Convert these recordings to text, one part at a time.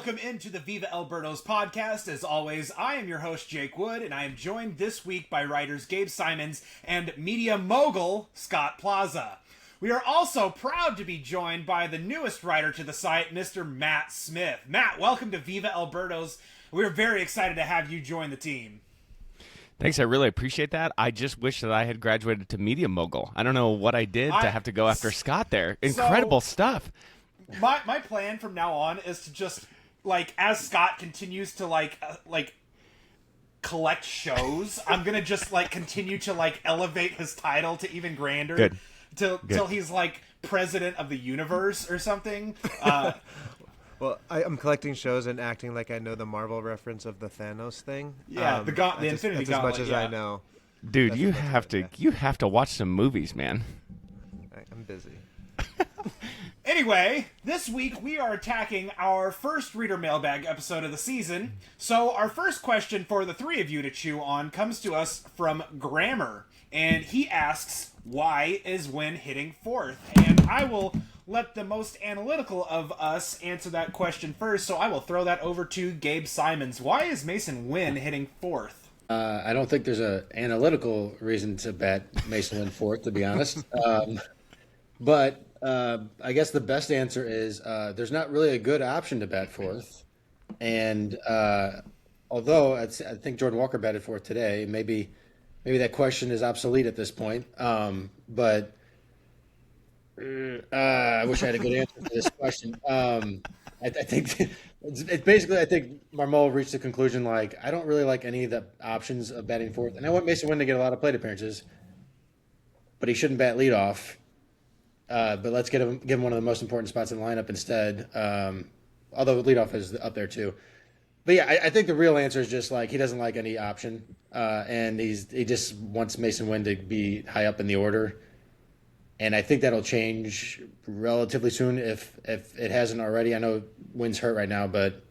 Welcome into the Viva El Birdos podcast. As always, I am your host, Jake Wood, and I am joined this week by writers Gabe Simons and media mogul Scott Plaza. We are also proud to be joined by the newest writer to the site, Mr. Matt Smith. Matt, welcome to Viva El Birdos. We're very excited to have you join the team. Thanks, I really appreciate that. I just wish that I had graduated to media mogul. I don't know what I did to have to go after Scott there. Incredible stuff. My plan from now on is to just, as Scott continues to, collect shows, I'm going to just, continue to, elevate his title to even grander. Good. Till he's, president of the universe or something. Well, I'm collecting shows and acting like I know the Marvel reference of the Thanos thing. Yeah, the Infinity Gauntlet. As much as I know. Dude, you have to watch some movies, man. I'm busy. Anyway, this week we are attacking our first Reader Mailbag episode of the season. So our first question for the three of you to chew on comes to us from Grammar. And he asks, why is Winn hitting fourth? And I will let the most analytical of us answer that question first. So I will throw that over to Gabe Simons. Why is Masyn Winn hitting fourth? I don't think there's an analytical reason to bet Masyn Winn fourth, to be honest. But I guess the best answer is there's not really a good option to bet fourth. And although I think Jordan Walker betted fourth today, maybe that question is obsolete at this point. But I wish I had a good answer for this question. I think it's basically, I think Marmol reached the conclusion, I don't really like any of the options of batting fourth. And I want Masyn Winn to get a lot of plate appearances, but he shouldn't bat leadoff. But let's give him one of the most important spots in the lineup instead. Although leadoff is up there too. But yeah, I think the real answer is just he doesn't like any option, and he just wants Masyn Winn to be high up in the order. And I think that'll change relatively soon if it hasn't already. I know Winn's hurt right now, but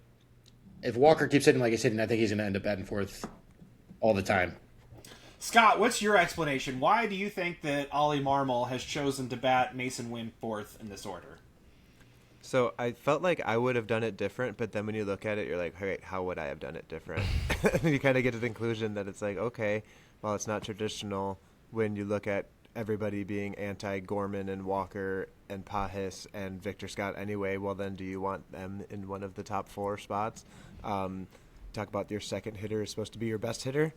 if Walker keeps hitting like he's hitting, I think he's going to end up batting fourth all the time. Scott, what's your explanation? Why do you think that Ollie Marmol has chosen to bat Masyn Winn fourth in this order? So I felt like I would have done it different, but then when you look at it, you're like, all right, how would I have done it different? And then you kind of get to the conclusion that it's okay, well, it's not traditional when you look at everybody being anti-Gorman and Walker and Pahis and Victor Scott anyway. Well, then do you want them in one of the top four spots? Talk about your second hitter is supposed to be your best hitter.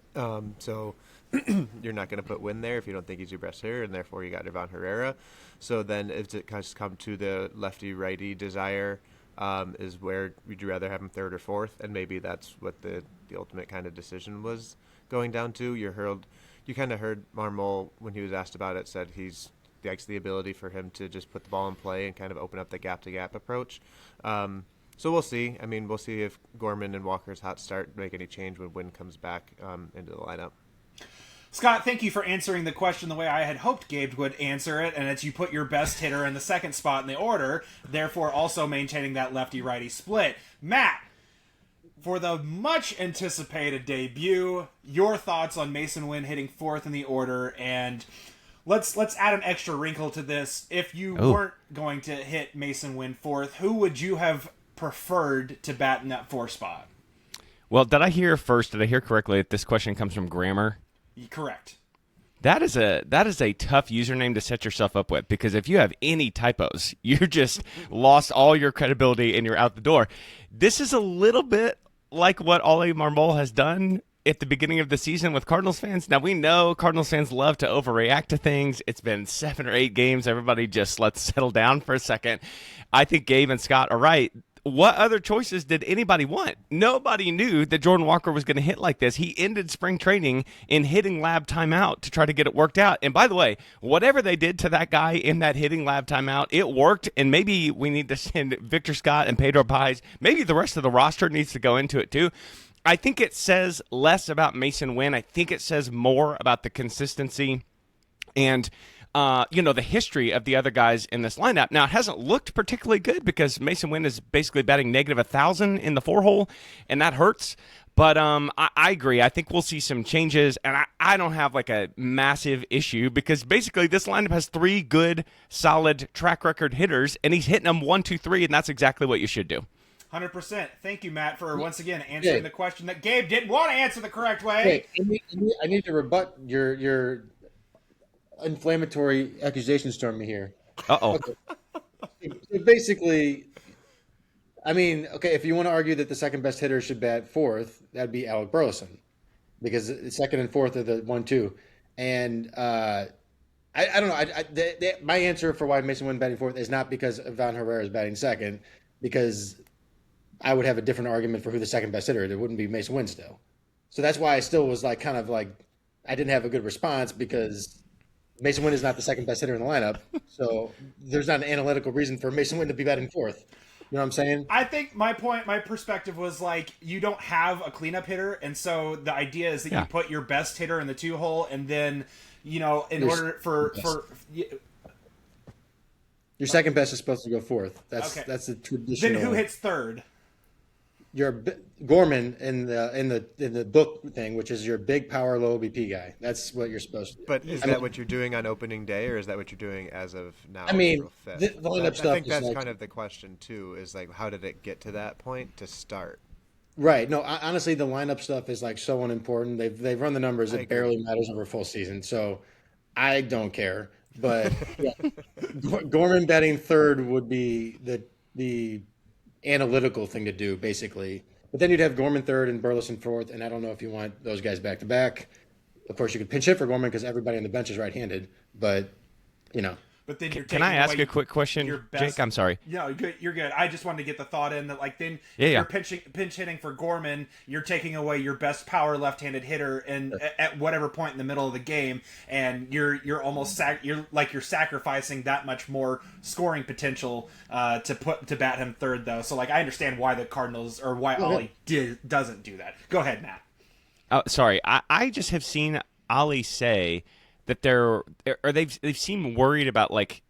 So you're not going to put Winn there if you don't think he's your best hitter, and therefore you got Ivan Herrera. So then if it comes to the lefty-righty desire, is where would you rather have him third or fourth? And maybe that's what the ultimate kind of decision was going down to. You kind of heard Marmol, when he was asked about it, said he likes the ability for him to just put the ball in play and kind of open up the gap-to-gap approach. So we'll see. I mean, we'll see if Gorman and Walker's hot start make any change when Winn comes back into the lineup. Scott, thank you for answering the question the way I had hoped Gabe would answer it, and it's you put your best hitter in the second spot in the order, therefore also maintaining that lefty-righty split. Matt, for the much-anticipated debut, your thoughts on Masyn Winn hitting fourth in the order, and let's add an extra wrinkle to this. If you weren't going to hit Masyn Winn fourth, who would you have preferred to bat in that fourth spot? Well, did I hear correctly that this question comes from Grammar? Correct. That is a tough username to set yourself up with, because if you have any typos, you're just lost all your credibility and you're out the door. This is a little bit like what Ollie Marmol has done at the beginning of the season with Cardinals fans. Now, we know Cardinals fans love to overreact to things. It's been 7 or 8 games. Everybody just let's settle down for a second. I think Gabe and Scott are right. What other choices did anybody want? Nobody knew that Jordan Walker was going to hit like this. He ended spring training in hitting lab timeout to try to get it worked out. And by the way, whatever they did to that guy in that hitting lab timeout, it worked. And maybe we need to send Victor Scott and Pedro Pais. Maybe the rest of the roster needs to go into it too. I think it says less about Masyn Winn. I think it says more about the consistency and the history of the other guys in this lineup. Now, it hasn't looked particularly good because Masyn Winn is basically batting negative 1,000 in the 4-hole, and that hurts. But I agree. I think we'll see some changes, and I don't have a massive issue because basically this lineup has 3 good, solid track record hitters, and he's hitting them 1, 2, 3, and that's exactly what you should do. 100%. Thank you, Matt, for once again answering the question that Gabe didn't want to answer the correct way. Hey, I need to rebut your inflammatory accusations toward me here. Uh-oh. Okay. So basically, I mean, okay, if you want to argue that the second best hitter should bat fourth, that'd be Alec Burleson, because the second and fourth are the 1-2. And I don't know. My answer for why Masyn Winn batting fourth is not because Ivan Herrera is batting second, because I would have a different argument for who the second best hitter is. It wouldn't be Masyn Winn still. So that's why I still was like kind of like I didn't have a good response, because Masyn Winn is not the second best hitter in the lineup. So there's not an analytical reason for Masyn Winn to be batting fourth. You know what I'm saying? I think my perspective was like, you don't have a cleanup hitter, and so the idea is that you put your best hitter in the 2-hole, and then, in order for your second best is supposed to go fourth. That's the traditional. Then who hits third? Your Gorman in the book thing, which is your big power low BP guy. That's what you're supposed to do. But is that what you're doing on opening day, or is that what you're doing as of now? I mean, the lineup stuff. I think that's like, kind of the question too. Is like, how did it get to that point to start? Right. No, honestly, the lineup stuff is like so unimportant. They've run the numbers. It barely matters over a full season. So I don't care. But Gorman batting third would be the analytical thing to do, basically. But then you'd have Gorman third and Burleson fourth, and I don't know if you want those guys back to back. Of course, you could pinch hit for Gorman because everybody on the bench is right-handed, but But then you're Can I ask a quick question, Jake? I'm sorry. No, you're good. I just wanted to get the thought in that, like, then you're pinch hitting for Gorman, you're taking away your best power left-handed hitter, and at whatever point in the middle of the game, and you're almost you're sacrificing that much more scoring potential to bat him third, though. So, like, I understand why the Cardinals, or why Ollie doesn't do that. Go ahead, Matt. Sorry, I just have seen Ollie say that they've seemed worried about like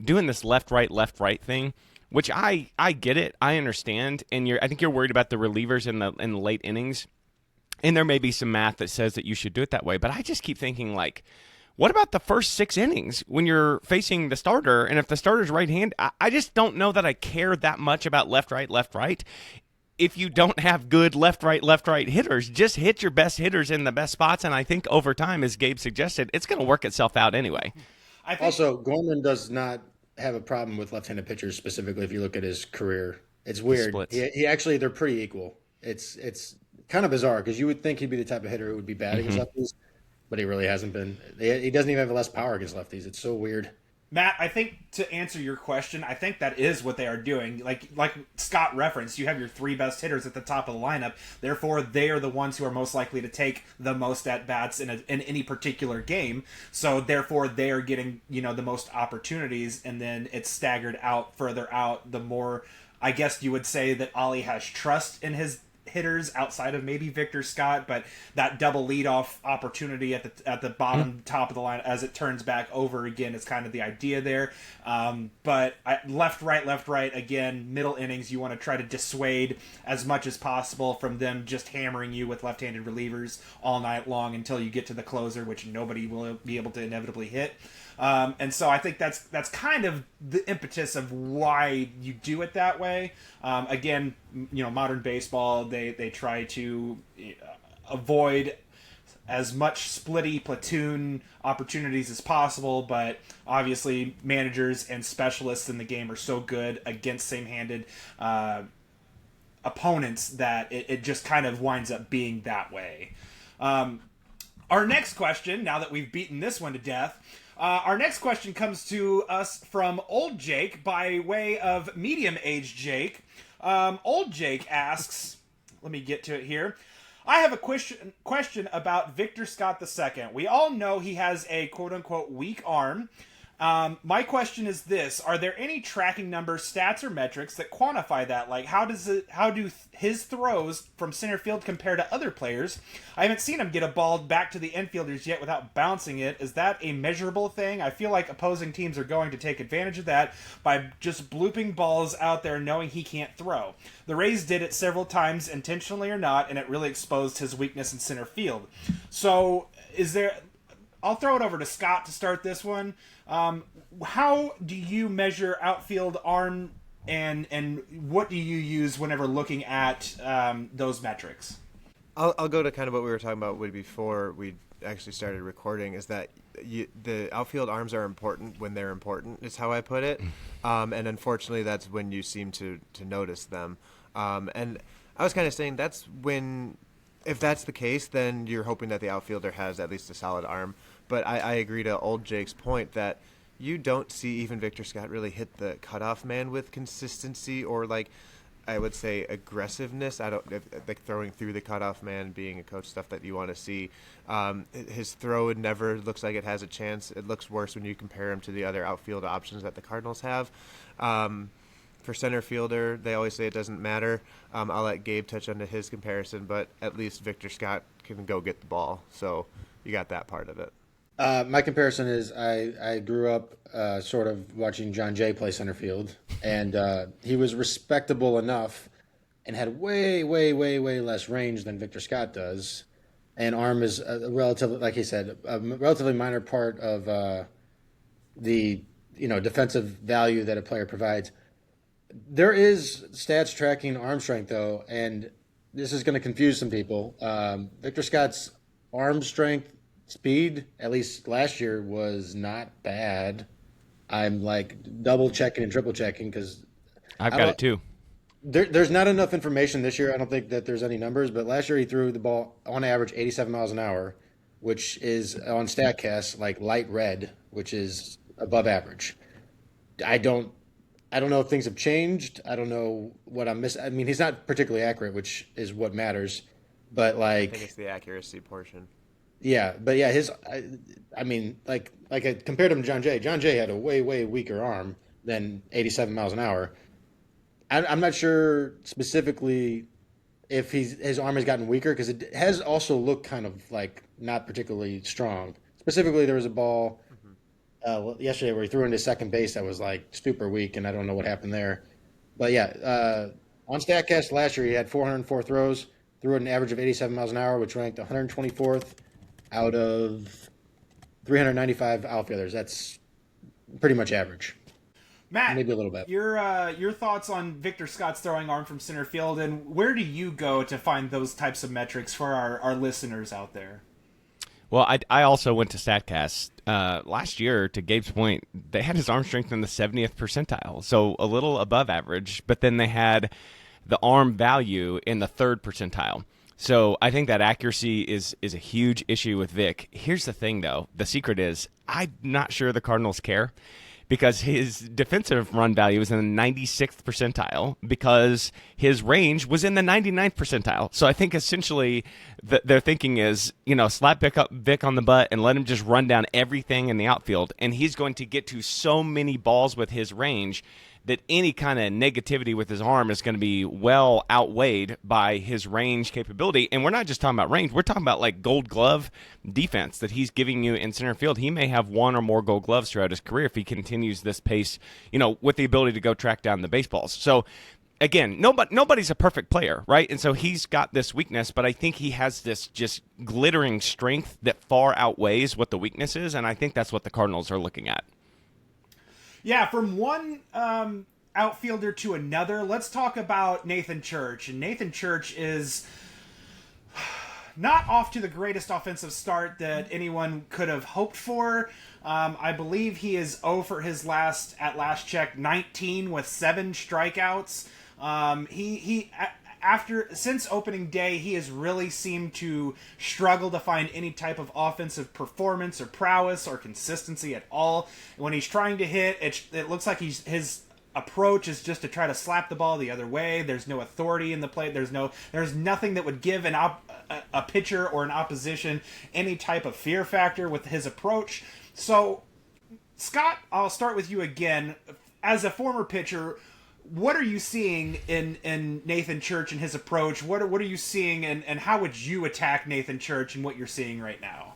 doing this left right thing, which I get it, I understand, and I think you're worried about the relievers in the late innings, and there may be some math that says that you should do it that way, but I just keep thinking, like, what about the first 6 innings when you're facing the starter, and if the starter's right hand, I just don't know that I care that much about left right. If you don't have good left right hitters, just hit your best hitters in the best spots, and I think over time, as Gabe suggested, it's going to work itself out anyway. Also, Gorman does not have a problem with left-handed pitchers specifically. If you look at his career, it's weird. He actually, they're pretty equal. It's kind of bizarre because you would think he'd be the type of hitter who would be bad against lefties, but he really hasn't been. He doesn't even have less power against lefties. It's so weird. Matt, I think to answer your question, I think that is what they are doing. Like Scott referenced, you have your 3 best hitters at the top of the lineup. Therefore, they are the ones who are most likely to take the most at-bats in any particular game. So, therefore, they are getting, the most opportunities, and then it's staggered out further out. The more, I guess you would say that Ollie has trust in his hitters outside of maybe Victor Scott, but that double leadoff opportunity at the bottom top of the line as it turns back over again is kind of the idea there. But left right again, middle innings, you want to try to dissuade as much as possible from them just hammering you with left-handed relievers all night long until you get to the closer, which nobody will be able to inevitably hit. And so I think that's kind of the impetus of why you do it that way. Again, modern baseball, they try to avoid as much splitty platoon opportunities as possible, but obviously managers and specialists in the game are so good against same-handed opponents that it just kind of winds up being that way. Our next question, now that we've beaten this one to death, our next question comes to us from Old Jake by way of medium-aged Jake. Old Jake asks, let me get to it here. I have a question about Victor Scott II. We all know he has a quote-unquote weak arm. My question is this: are there any tracking numbers, stats, or metrics that quantify that? Like, how do his throws from center field compare to other players? I haven't seen him get a ball back to the infielders yet without bouncing it. Is that a measurable thing? I feel like opposing teams are going to take advantage of that by just blooping balls out there knowing he can't throw. The Rays did it several times, intentionally or not, and it really exposed his weakness in center field. So, I'll throw it over to Scott to start this one. How do you measure outfield arm and what do you use whenever looking at those metrics? I'll go to kind of what we were talking about before we actually started recording, is that the outfield arms are important when they're important, is how I put it. And unfortunately, that's when you seem to notice them. And I was kind of saying that's when, if that's the case, then you're hoping that the outfielder has at least a solid arm. But I agree to old Jake's point that you don't see even Victor Scott really hit the cutoff man with consistency or, like, I would say aggressiveness. Like throwing through the cutoff man, being a coach, stuff that you want to see. His throw never looks like it has a chance. It looks worse when you compare him to the other outfield options that the Cardinals have. For center fielder, they always say it doesn't matter. I'll let Gabe touch on his comparison, but at least Victor Scott can go get the ball. So you got that part of it. My comparison is I grew up sort of watching John Jay play center field, and he was respectable enough and had way less range than Victor Scott does. And arm is a relatively, like he said, a relatively minor part of the defensive value that a player provides. There is stats tracking arm strength, though, and this is going to confuse some people. Victor Scott's arm strength speed, at least last year, was not bad. I'm like double checking and triple checking because I've got it too. There's not enough information this year. I don't think that there's any numbers, but last year he threw the ball on average 87 miles an hour, which is on StatCast like light red, which is above average. I don't know if things have changed. I don't know what I'm missing. I mean, he's not particularly accurate, which is what matters. But I think it's the accuracy portion. Yeah, but yeah, I mean, like I compared him to John Jay. John Jay had a way weaker arm than 87 miles an hour. I'm not sure specifically if his arm has gotten weaker because it has also looked kind of like not particularly strong. Specifically, there was a ball yesterday where he threw into second base that was like super weak, and I don't know what happened there. But yeah, on StatCast last year he had 404 throws, threw at an average of 87 miles an hour, which ranked 124th out of 395 outfielders. That's pretty much average. Matt, maybe a little bit. Your thoughts on Victor Scott's throwing arm from center field, and where do you go to find those types of metrics for our listeners out there? Well, I also went to StatCast last year. To Gabe's point, they had his arm strength in the 70th percentile, so a little above average. But then they had the arm value in the 3rd percentile. So I think that accuracy is a huge issue with Vic. Here's the thing, though. The secret is I'm not sure the Cardinals care because his defensive run value is in the 96th percentile because his range was in the 99th percentile. So I think essentially their thinking is, slap Vic on the butt and let him just run down everything in the outfield. And he's going to get to so many balls with his range that any kind of negativity with his arm is going to be well outweighed by his range capability. And we're not just talking about range. We're talking about like gold glove defense that he's giving you in center field. He may have one or more gold gloves throughout his career if he continues this pace, with the ability to go track down the baseballs. So again, nobody's a perfect player, right? And so he's got this weakness, but I think he has this just glittering strength that far outweighs what the weakness is. And I think that's what the Cardinals are looking at. Yeah, from one outfielder to another, let's talk about Nathan Church. And Nathan Church is not off to the greatest offensive start that anyone could have hoped for. I believe he is 0 for his last check, 19 with 7 strikeouts. Since opening day, he has really seemed to struggle to find any type of offensive performance or prowess or consistency at all. When he's trying to hit, it looks like his approach is just to try to slap the ball the other way. There's no authority in the plate. There's nothing that would give a pitcher or an opposition any type of fear factor with his approach. So, Scott, I'll start with you again. As a former pitcher, what are you seeing in Nathan Church and his approach? What are you seeing, and how would you attack Nathan Church and what you're seeing right now?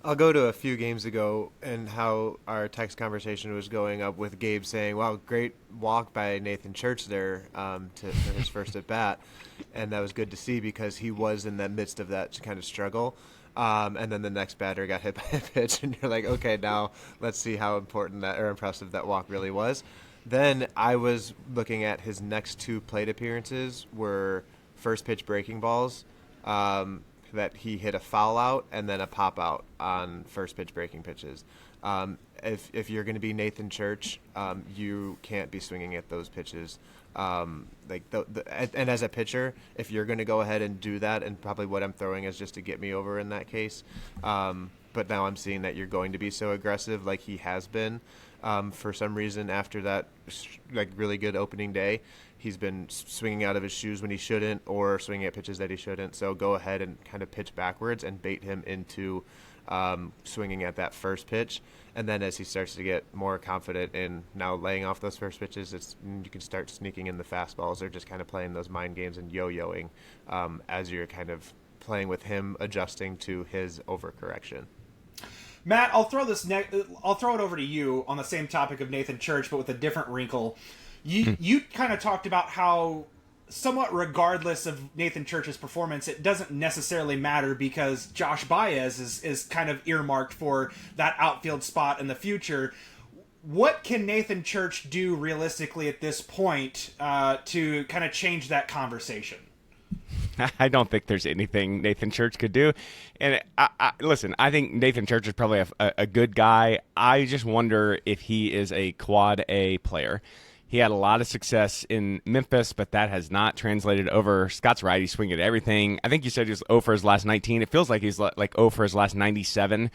I'll go to a few games ago and how our text conversation was going up with Gabe saying, wow, great walk by Nathan Church there for his first at bat. And that was good to see because he was in the midst of that kind of struggle. And then the next batter got hit by a pitch, and you're like, okay, now let's see how important that or impressive that walk really was. Then I was looking at his next 2 plate appearances were first pitch breaking balls. That he hit a foul out and then a pop out on first pitch breaking pitches. If you're going to be Nathan Church, you can't be swinging at those pitches. And as a pitcher, if you're going to go ahead and do that, and probably what I'm throwing is just to get me over in that case. But now I'm seeing that you're going to be so aggressive like he has been. For some reason, after that really good opening day, he's been swinging out of his shoes when he shouldn't, or swinging at pitches that he shouldn't. So go ahead and kind of pitch backwards and bait him into swinging at that first pitch. And then as he starts to get more confident in now laying off those first pitches, you can start sneaking in the fastballs, or just kind of playing those mind games and yo-yoing as you're kind of playing with him adjusting to his overcorrection. Matt, I'll throw it over to you on the same topic of Nathan Church, but with a different wrinkle. You kind of talked about how, somewhat regardless of Nathan Church's performance, it doesn't necessarily matter because Josh Baez is kind of earmarked for that outfield spot in the future. What can Nathan Church do realistically at this point to kind of change that conversation? I don't think there's anything Nathan Church could do. And listen, I think Nathan Church is probably a good guy. I just wonder if he is a quad A player. He had a lot of success in Memphis, but that has not translated over. Scott's right. He's swinging at everything. I think you said he was 0 for his last 19. It feels like he's like 0 for his last 97.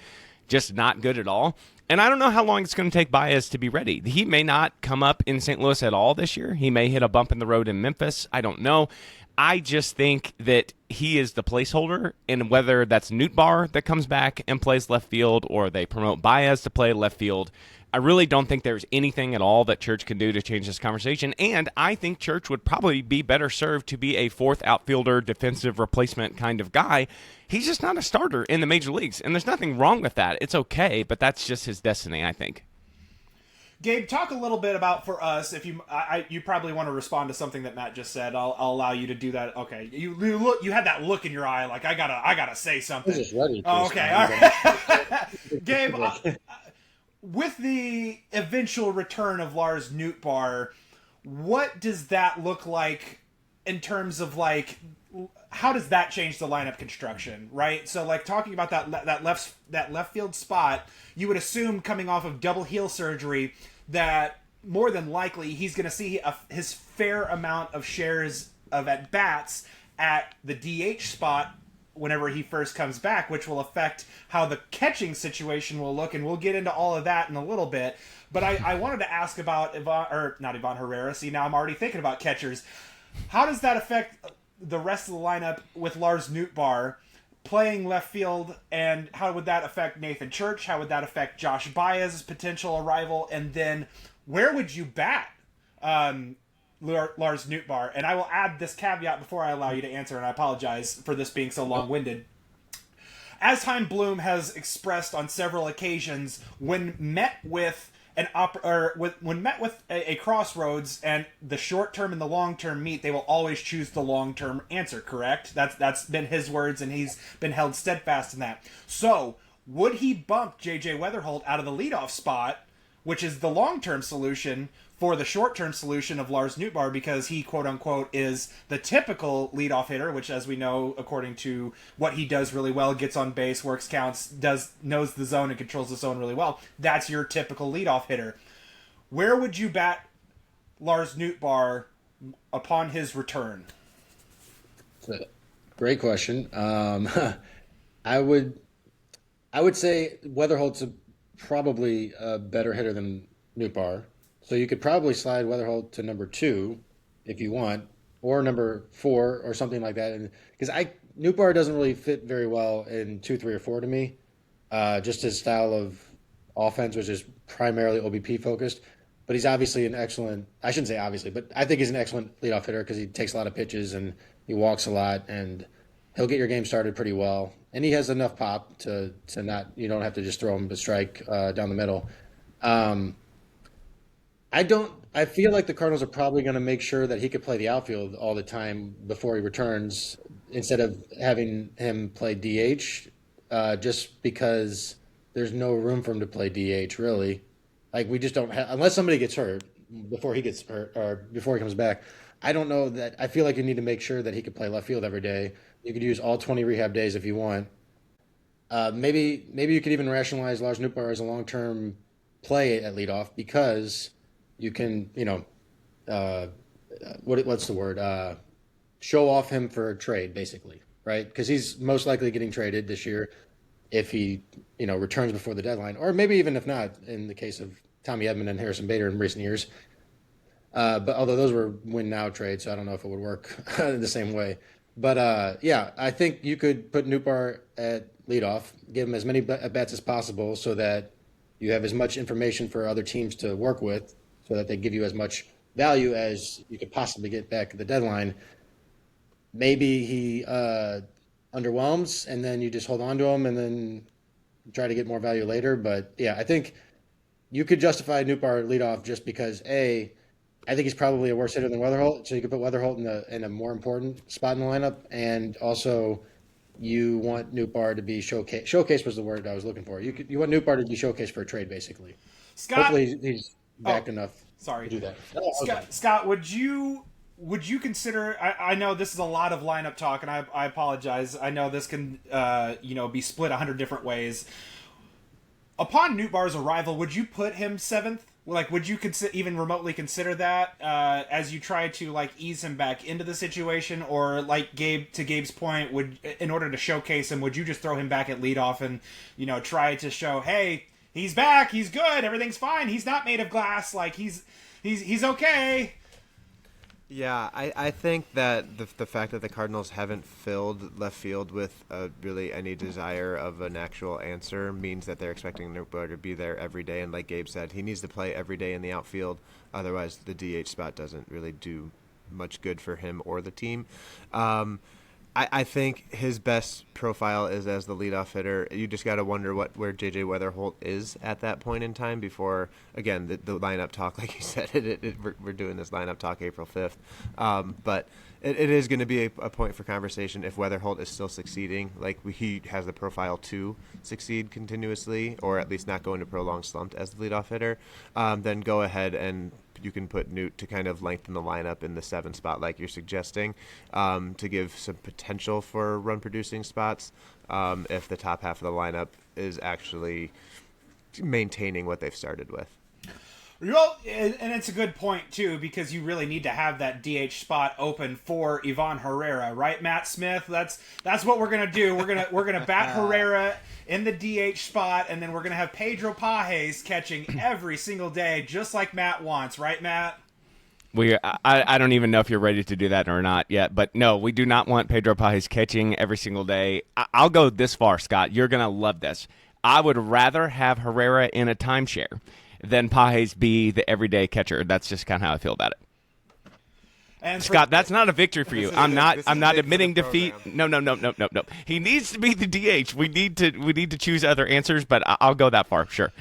Just not good at all. And I don't know how long it's going to take Baez to be ready. He may not come up in St. Louis at all this year. He may hit a bump in the road in Memphis. I don't know. I just think that he is the placeholder, and whether that's Nootbaar that comes back and plays left field or they promote Baez to play left field, I really don't think there's anything at all that Church can do to change this conversation. And I think Church would probably be better served to be a fourth outfielder, defensive replacement kind of guy. He's just not a starter in the major leagues, and there's nothing wrong with that. It's okay, but that's just his destiny, I think. Gabe, talk a little bit about, for us, if you probably want to respond to something that Matt just said. I'll allow you to do that. Okay, you had that look in your eye, like I gotta say something. I'm just ready. Oh, okay, all right. Gabe, with the eventual return of Lars Nootbaar, what does that look like in terms of how does that change the lineup construction, right? So talking about that left field spot, you would assume coming off of double heel surgery that more than likely he's going to see his fair amount of shares of at bats at the DH spot whenever he first comes back, which will affect how the catching situation will look, and we'll get into all of that in a little bit. But I wanted to ask about not Ivan Herrera. See, now I'm already thinking about catchers. How does that affect the rest of the lineup with Lars Nootbaar playing left field, and how would that affect Nathan Church? How would that affect Josh Baez's potential arrival? And then where would you bat Lars Nootbaar? And I will add this caveat before I allow you to answer, and I apologize for this being so long-winded. As Chaim Bloom has expressed on several occasions, when met with a crossroads and the short term and the long term meet, they will always choose the long term answer. Correct? That's been his words, and he's been held steadfast in that. So, would he bump JJ Weatherholt out of the leadoff spot, which is the long term solution, for the short term solution of Lars Nootbaar, because he quote unquote is the typical leadoff hitter, which, as we know, according to what he does really well, gets on base, works counts, knows the zone and controls the zone really well. That's your typical leadoff hitter. Where would you bat Lars Nootbaar upon his return? Great question. I would say Weatherholt's probably a better hitter than Nootbaar. So you could probably slide Weatherholt to number 2 if you want, or number 4 or something like that. And because Nootbaar doesn't really fit very well in 2, 3, or 4 to me. Just his style of offense, which is primarily OBP focused. But he's obviously an excellent, I shouldn't say obviously, but I think he's an excellent leadoff hitter because he takes a lot of pitches and he walks a lot, and he'll get your game started pretty well. And he has enough pop to not, you don't have to just throw him to strike down the middle. I feel like the Cardinals are probably going to make sure that he could play the outfield all the time before he returns, instead of having him play DH, just because there's no room for him to play DH, really. We just don't have, unless somebody gets hurt, before he gets hurt or before he comes back. I don't know that. I feel like you need to make sure that he could play left field every day. You could use all 20 rehab days if you want. Maybe you could even rationalize Lars Nootbaar as a long-term play at leadoff because you can, what's the word? Show off him for a trade, basically, right? Because he's most likely getting traded this year if he, returns before the deadline, or maybe even if not, in the case of Tommy Edman and Harrison Bader in recent years. But although those were win-now trades, so I don't know if it would work the same way. But, I think you could put Nootbaar at leadoff, give him as many at-bats as possible so that you have as much information for other teams to work with so that they give you as much value as you could possibly get back at the deadline. Maybe he underwhelms, and then you just hold on to him and then try to get more value later. But, I think you could justify Nootbaar leadoff just because, I think he's probably a worse hitter than Weatherholt, so you could put Weatherholt in a more important spot in the lineup. And also, you want Nootbaar to be showcased. Showcase was the word I was looking for. You want Nootbaar to be showcased for a trade, basically. Scott, hopefully he's back enough sorry. to do that. Scott, would you consider? I know this is a lot of lineup talk, and I apologize. I know this can be split 100 different ways. Upon Nootbaar's arrival, would you put him 7th? Like, would you even remotely consider that as you try to ease him back into the situation, or Gabe's point, in order to showcase him, would you just throw him back at leadoff and try to show, hey, he's back, he's good, everything's fine, he's not made of glass, he's okay. Yeah, I think that the fact that the Cardinals haven't filled left field with really any desire of an actual answer means that they're expecting Nootbaar to be there every day. And like Gabe said, he needs to play every day in the outfield. Otherwise, the DH spot doesn't really do much good for him or the team. I think his best profile is as the leadoff hitter. You just got to wonder where J.J. Weatherholt is at that point in time before, again, the lineup talk, like you said, we're doing this lineup talk April 5th. But it is going to be a point for conversation if Weatherholt is still succeeding. He has the profile to succeed continuously, or at least not go into prolonged slump as the leadoff hitter. Then go ahead and you can put Newt to kind of lengthen the lineup in the 7th spot like you're suggesting, to give some potential for run-producing spots if the top half of the lineup is actually maintaining what they've started with. Well, and it's a good point, too, because you really need to have that DH spot open for Ivan Herrera, right, Matt Smith? That's what we're going to do. We're gonna bat Herrera in the DH spot, and then we're going to have Pedro Pages catching every single day, just like Matt wants, right, Matt? I don't even know if you're ready to do that or not yet, but no, we do not want Pedro Pages catching every single day. I'll go this far, Scott. You're going to love this. I would rather have Herrera in a timeshare than Pages be the everyday catcher. That's just kind of how I feel about it. And Scott, that's not a victory for you. I'm not admitting defeat. No. He needs to be the DH. We need to choose other answers, but I'll go that far, sure.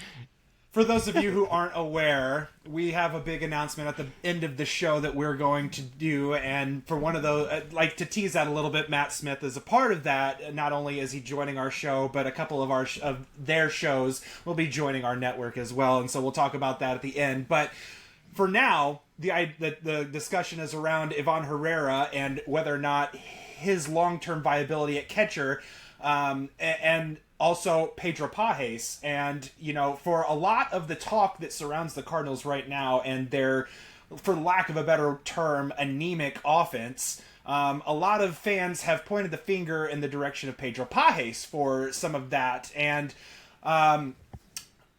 For those of you who aren't aware, we have a big announcement at the end of the show that we're going to do, and for one of those, to tease that a little bit, Matt Smith is a part of that. Not only is he joining our show, but a couple of their shows will be joining our network as well, and so we'll talk about that at the end. But for now, the discussion is around Ivan Herrera and whether or not his long-term viability at catcher, and also Pedro Pages. And, for a lot of the talk that surrounds the Cardinals right now and their, for lack of a better term, anemic offense, a lot of fans have pointed the finger in the direction of Pedro Pages for some of that. And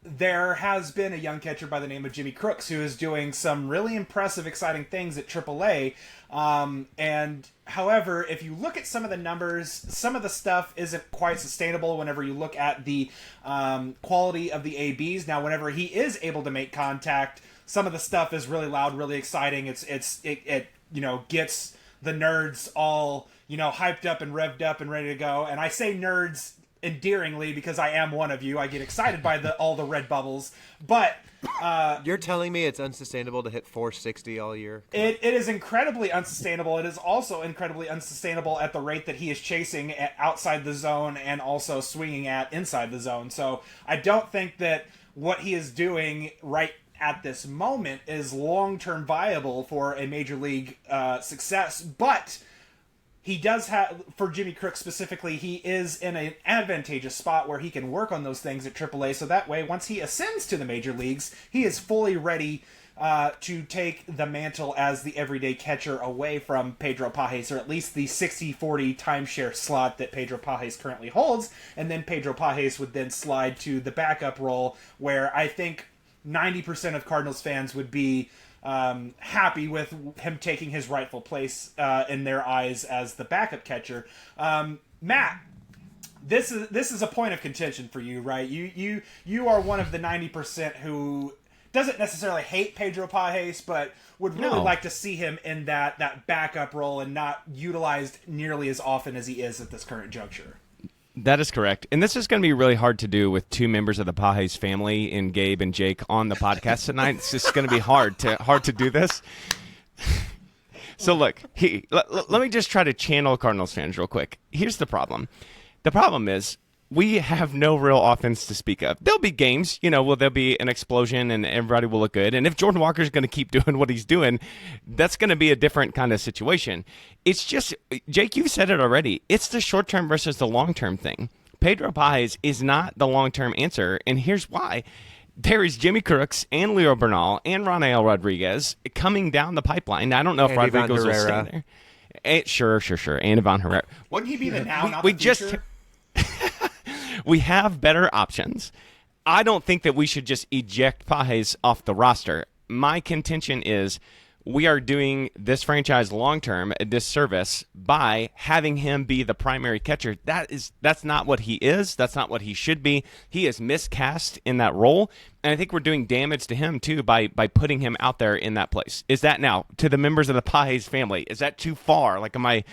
there has been a young catcher by the name of Jimmy Crooks who is doing some really impressive, exciting things at AAA. And however, if you look at some of the numbers, some of the stuff isn't quite sustainable whenever you look at the quality of the ABs. Now, whenever he is able to make contact, some of the stuff is really loud, really exciting. It gets the nerds all, hyped up and revved up and ready to go. And I say nerds endearingly because I am one of you. I get excited by all the red bubbles, but you're telling me it's unsustainable to hit 460 all year? It is incredibly unsustainable. It is also incredibly unsustainable at the rate that he is chasing at outside the zone and also swinging at inside the zone. So I don't think that what he is doing right at this moment is long-term viable for a major league success, but he does have, for Jimmy Crooks specifically, he is in an advantageous spot where he can work on those things at AAA, so that way, once he ascends to the major leagues, he is fully ready to take the mantle as the everyday catcher away from Pedro Pages, or at least the 60-40 timeshare slot that Pedro Pages currently holds, and then Pedro Pages would then slide to the backup role, where I think 90% of Cardinals fans would be happy with him taking his rightful place in their eyes as the backup catcher. Matt, this is a point of contention for you, right? You are one of the 90% who doesn't necessarily hate Pedro Pages, but would really like to see him in that backup role and not utilized nearly as often as he is at this current juncture. That is correct. And this is going to be really hard to do with two members of the Pages family in Gabe and Jake on the podcast tonight. It's just going to be hard to do this. So look, let me just try to channel Cardinals fans real quick. Here's the problem. The problem is we have no real offense to speak of. There'll be games, there'll be an explosion and everybody will look good. And if Jordan Walker's going to keep doing what he's doing, that's going to be a different kind of situation. It's just, Jake, you've said it already. It's the short-term versus the long-term thing. Pedro Pages is not the long-term answer, and here's why. There is Jimmy Crooks and Leo Bernal and Ronel Rodriguez coming down the pipeline. I don't know if Rodriguez will stay there. Sure. And Ivan Herrera. Wouldn't he be the now, not the future? We have better options. I don't think that we should just eject Pages off the roster. My contention is we are doing this franchise long-term a disservice by having him be the primary catcher. That's not what he is. That's not what he should be. He is miscast in that role, and I think we're doing damage to him, too, by putting him out there in that place. Is that now, to the members of the Pages family, is that too far? Like, am I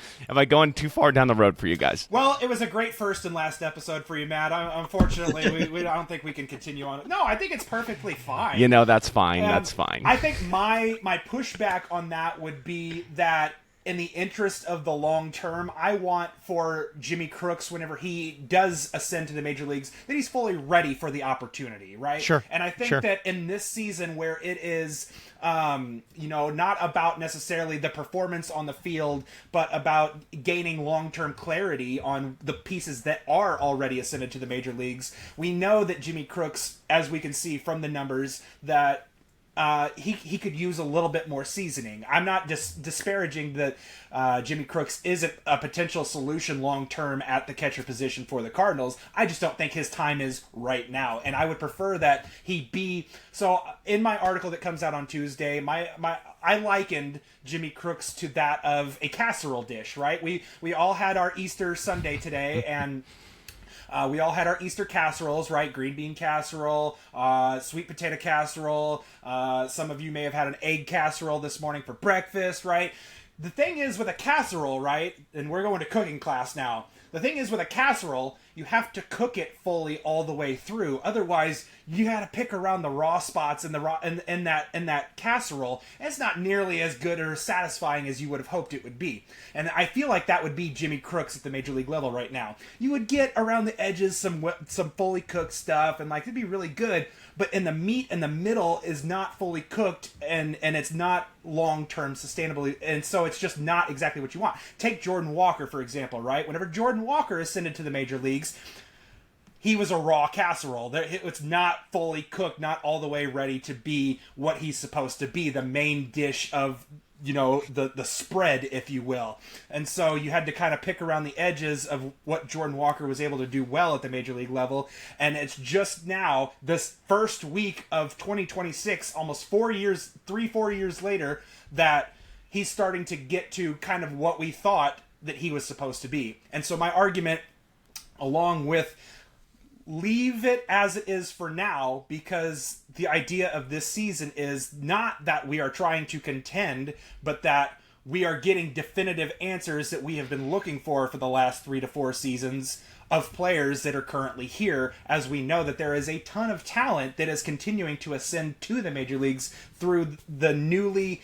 going too far down the road for you guys? Well, it was a great first and last episode for you, Matt. Unfortunately, we don't think we can continue on. No, I think it's perfectly fine. That's fine. That's fine. I think my pushback on that would be that in the interest of the long term, I want for Jimmy Crooks, whenever he does ascend to the major leagues, that he's fully ready for the opportunity, right? Sure. And I think that in this season where it is, not about necessarily the performance on the field, but about gaining long-term clarity on the pieces that are already ascended to the major leagues, we know that Jimmy Crooks, as we can see from the numbers, that he could use a little bit more seasoning. I'm not disparaging that Jimmy Crooks isn't a potential solution long-term at the catcher position for the Cardinals. I just don't think his time is right now. And I would prefer that he be... So in my article that comes out on Tuesday, I likened Jimmy Crooks to that of a casserole dish, right? We all had our Easter Sunday today, and... we all had our Easter casseroles, right? Green bean casserole, sweet potato casserole. Some of you may have had an egg casserole this morning for breakfast, right? The thing is with a casserole, right? And we're going to cooking class now. The thing is with a casserole, you have to cook it fully all the way through. Otherwise, you got to pick around the raw spots in that casserole. And it's not nearly as good or satisfying as you would have hoped it would be. And I feel like that would be Jimmy Crooks at the major league level right now. You would get around the edges some fully cooked stuff, and it'd be really good. But in the meat in the middle is not fully cooked, and it's not long-term sustainably, and so it's just not exactly what you want. Take Jordan Walker, for example, right? Whenever Jordan Walker ascended to the major leagues, he was a raw casserole. It's not fully cooked, not all the way ready to be what he's supposed to be, the main dish of the spread, if you will. And so you had to kind of pick around the edges of what Jordan Walker was able to do well at the major league level. And it's just now, this first week of 2026, almost 4 years later, that he's starting to get to kind of what we thought that he was supposed to be. And so my argument, along with leave it as it is for now, because the idea of this season is not that we are trying to contend, but that we are getting definitive answers that we have been looking for the last 3 to 4 seasons of players that are currently here, as we know that there is a ton of talent that is continuing to ascend to the major leagues through the newly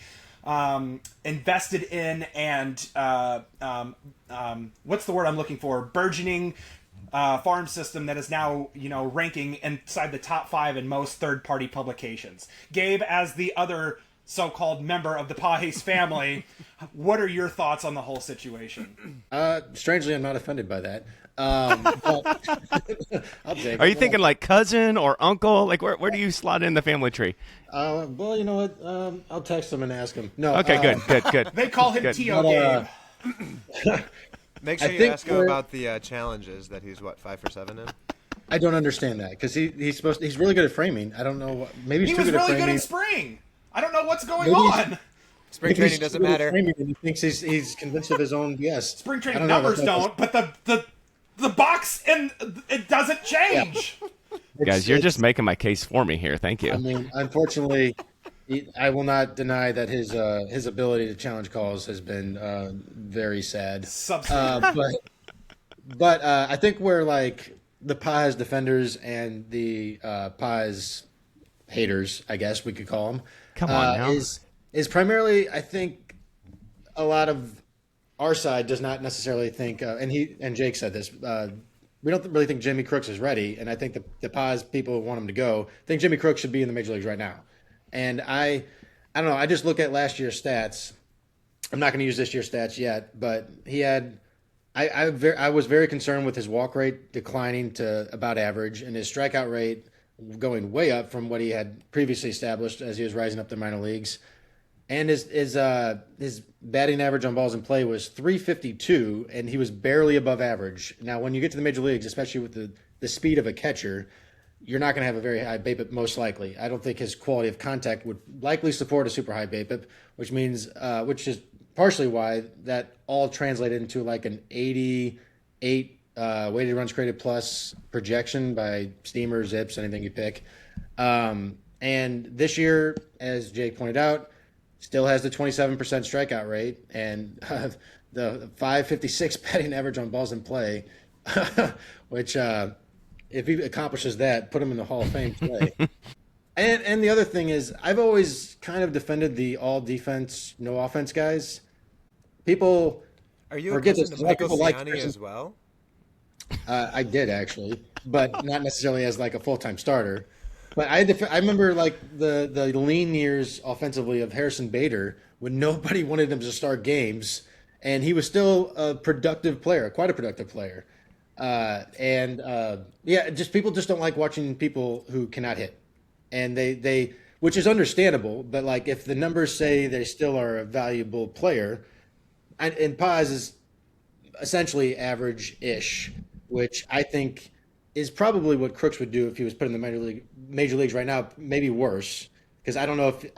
invested in and what's the word I'm looking for? Burgeoning farm system that is now, ranking inside the top 5 in most third-party publications. Gabe, as the other so-called member of the Pajes family, what are your thoughts on the whole situation? Strangely, I'm not offended by that. But I'll take Are you it. thinking like cousin or uncle? Like where do you slot in the family tree? Well, you know what? I'll text him and ask him. No. Okay, good. They call him Tio But, Gabe. Make sure I you think ask him we're- about the challenges that he's 5 for 7 in. I don't understand that because he's really good at framing. I don't know. Maybe He he's too was good at really framing. good in spring. I don't know what's going Maybe he's- on. Spring Maybe he's training doesn't too good at matter. framing and he thinks he's convinced of his own BS. Spring I training don't know. numbers That's- don't, but the box and it doesn't change. Guys, you're just making my case for me here. Thank you. I mean, unfortunately, I will not deny that his ability to challenge calls has been very sad. Substandard. But I think where like the Paz defenders and the Paz haters, I guess we could call them, Come on now. is primarily, I think, a lot of our side does not necessarily think, and Jake said this. We don't really think Jimmy Crooks is ready, and I think the Paz people want him to go. I think Jimmy Crooks should be in the major leagues right now. And I don't know. I just look at last year's stats. I'm not going to use this year's stats yet, but he had. I was very concerned with his walk rate declining to about average, and his strikeout rate going way up from what he had previously established as he was rising up the minor leagues. And his batting average on balls in play was 352, and he was barely above average. Now, when you get to the major leagues, especially with the speed of a catcher, you're not going to have a very high BABIP, most likely. I don't think his quality of contact would likely support a super high BABIP, which is partially why that all translated into like an 88 weighted runs created plus projection by Steamer, Zips, anything you pick. And this year, as Jake pointed out, still has the 27% strikeout rate and the 556 batting average on balls in play, which if he accomplishes that, put him in the Hall of Fame today. And the other thing is, I've always kind of defended the all defense, no offense guys. People Are you forget a this. cousin A to lot of Michael people like Ciani Harrison. as well? I did actually, but not necessarily as like a full-time starter. But I remember like the lean years offensively of Harrison Bader when nobody wanted him to start games, and he was still a productive player, quite a productive player. Just people just don't like watching people who cannot hit, and they which is understandable. But like if the numbers say they still are a valuable player, and Paz is essentially average-ish, which I think is probably what Crooks would do if he was put in the major leagues right now, maybe worse. Because I don't know if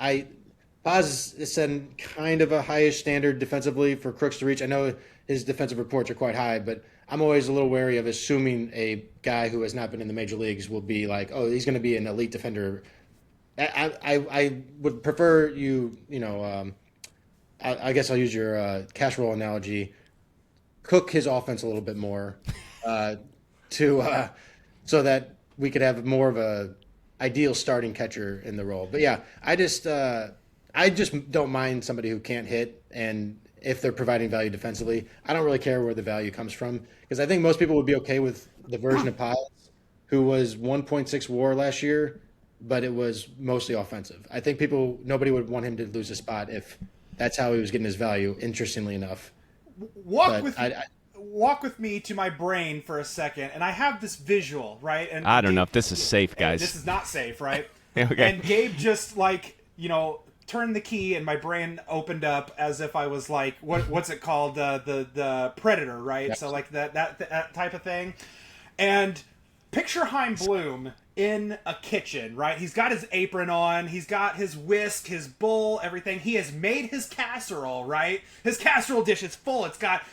Paz is setting kind of a highish standard defensively for Crooks to reach. I know his defensive reports are quite high, but I'm always a little wary of assuming a guy who has not been in the major leagues will be like, oh, he's going to be an elite defender. I would prefer I guess I'll use your casserole analogy. Cook his offense a little bit more so that we could have more of a ideal starting catcher in the role. But yeah, I just don't mind somebody who can't hit, and if they're providing value defensively, I don't really care where the value comes from, because I think most people would be okay with the version of Paz who was 1.6 WAR last year, but it was mostly offensive. I think nobody would want him to lose a spot if that's how he was getting his value. Interestingly enough. Walk with me to my brain for a second, and I have this visual, right? And I don't know if this is safe, guys. This is not safe, right? Okay. And Gabe just turned the key, and my brain opened up as if I was like, what's it called? The Predator, right? Yes. So like that type of thing. And picture Heim Bloom in a kitchen, right? He's got his apron on, he's got his whisk, his bowl, everything. He has made his casserole, right? His casserole dish is full. It's got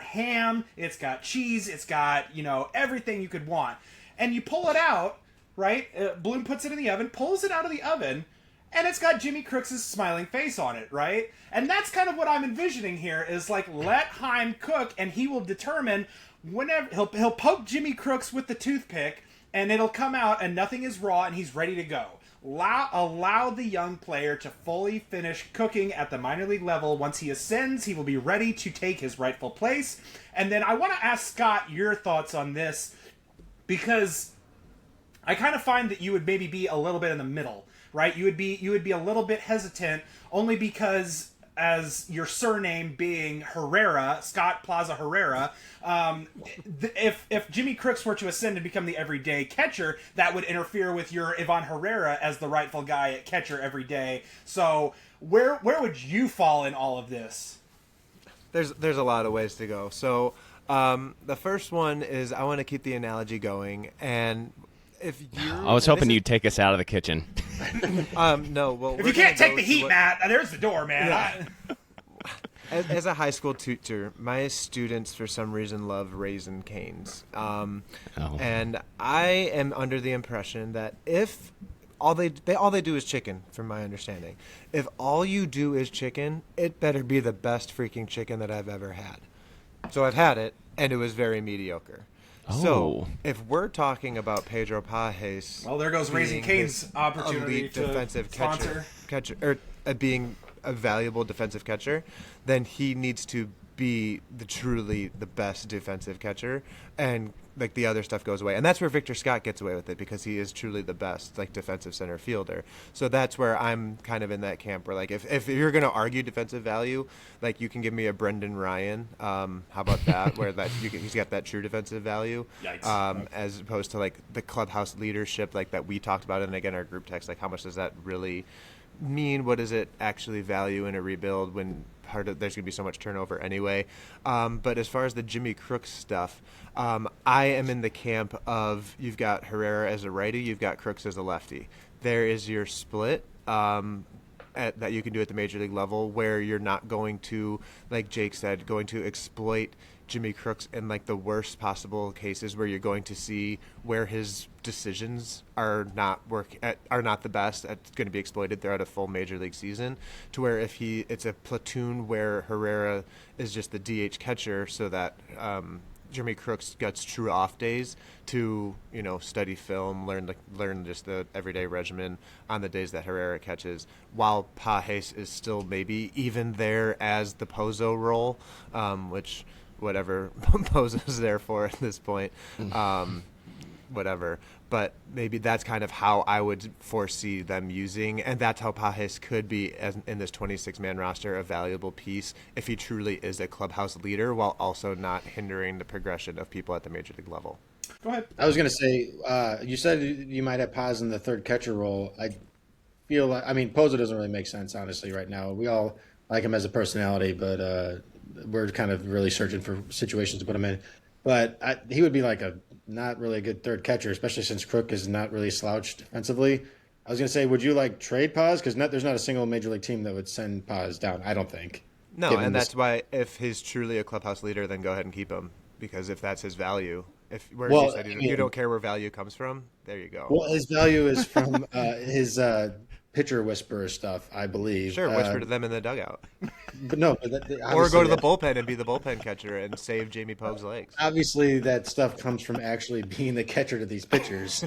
ham, it's got cheese, it's got, everything you could want. And you pull it out, right? Bloom puts it in the oven, pulls it out of the oven, and it's got Jimmy Crooks' smiling face on it, right? And that's kind of what I'm envisioning here is like, let Heim cook, and he will determine whenever he'll poke Jimmy Crooks with the toothpick, and it'll come out and nothing is raw and he's ready to go. Allow the young player to fully finish cooking at the minor league level. Once he ascends, he will be ready to take his rightful place. And then I want to ask Scott your thoughts on this because I kind of find that you would maybe be a little bit in the middle, right? You would be a little bit hesitant only because, as your surname being Herrera, Scott Plaza Herrera, if Jimmy Crooks were to ascend and become the everyday catcher, that would interfere with your Ivan Herrera as the rightful guy at catcher every day. So where would you fall in all of this? There's a lot of ways to go. So the first one is I want to keep the analogy going, and if you, I was hoping you'd take us out of the kitchen. no, well, if you can't take the heat, Matt, there's the door, man. Yeah. As a high school teacher, my students for some reason love Raisin Canes, and I am under the impression that if all they do is chicken, from my understanding, if all you do is chicken, it better be the best freaking chicken that I've ever had. So I've had it, and it was very mediocre. Oh. So if we're talking about Pedro Pages, well, there goes Raising Cane's opportunity elite to defensive sponsor. catcher, or being a valuable defensive catcher, then he needs to be truly the best defensive catcher, and like the other stuff goes away. And that's where Victor Scott gets away with it, because he is truly the best like defensive center fielder. So that's where I'm kind of in that camp where, like, if you're going to argue defensive value, like, you can give me a Brendan Ryan. How about that? Where he's got that true defensive value. Yikes. As opposed to like the clubhouse leadership like that we talked about, and again our group text, like how much does that really mean? What does it actually value in a rebuild when there's going to be so much turnover anyway? But as far as the Jimmy Crooks stuff, I am in the camp of, you've got Herrera as a righty, you've got Crooks as a lefty. There is your split that you can do at the major league level, where you're not going to, like Jake said, going to exploit Jimmy Crooks in like the worst possible cases, where you're going to see where his decisions are not the best. It's going to be exploited throughout a full major league season, to where if it's a platoon where Herrera is just the DH catcher, so that Jimmy Crooks gets true off days to study film, learn just the everyday regimen on the days that Herrera catches, while Pages is still maybe even there as the Pozo role, which whatever Pozo's there for at this point, whatever. But maybe that's kind of how I would foresee them using, and that's how Pages could be, in this 26-man roster, a valuable piece if he truly is a clubhouse leader, while also not hindering the progression of people at the major league level. Go ahead. I was going to say, you said you might have Paz in the third catcher role. I feel like, Pozo doesn't really make sense, honestly, right now. We all like him as a personality, but we're kind of really searching for situations to put him in. But he would be like not really a good third catcher, especially since Crook is not really slouched defensively. I was going to say, would you trade Paz? Because there's not a single major league team that would send Paz down, I don't think. No, and that's why if he's truly a clubhouse leader, then go ahead and keep him, because if that's his value, you said you don't care where value comes from, there you go. Well, his value is from his pitcher whisperer stuff, I believe. Sure, whisper to them in the dugout. But no, or go to the bullpen and be the bullpen catcher and save Jamie Pogue's legs. Obviously, that stuff comes from actually being the catcher to these pitchers.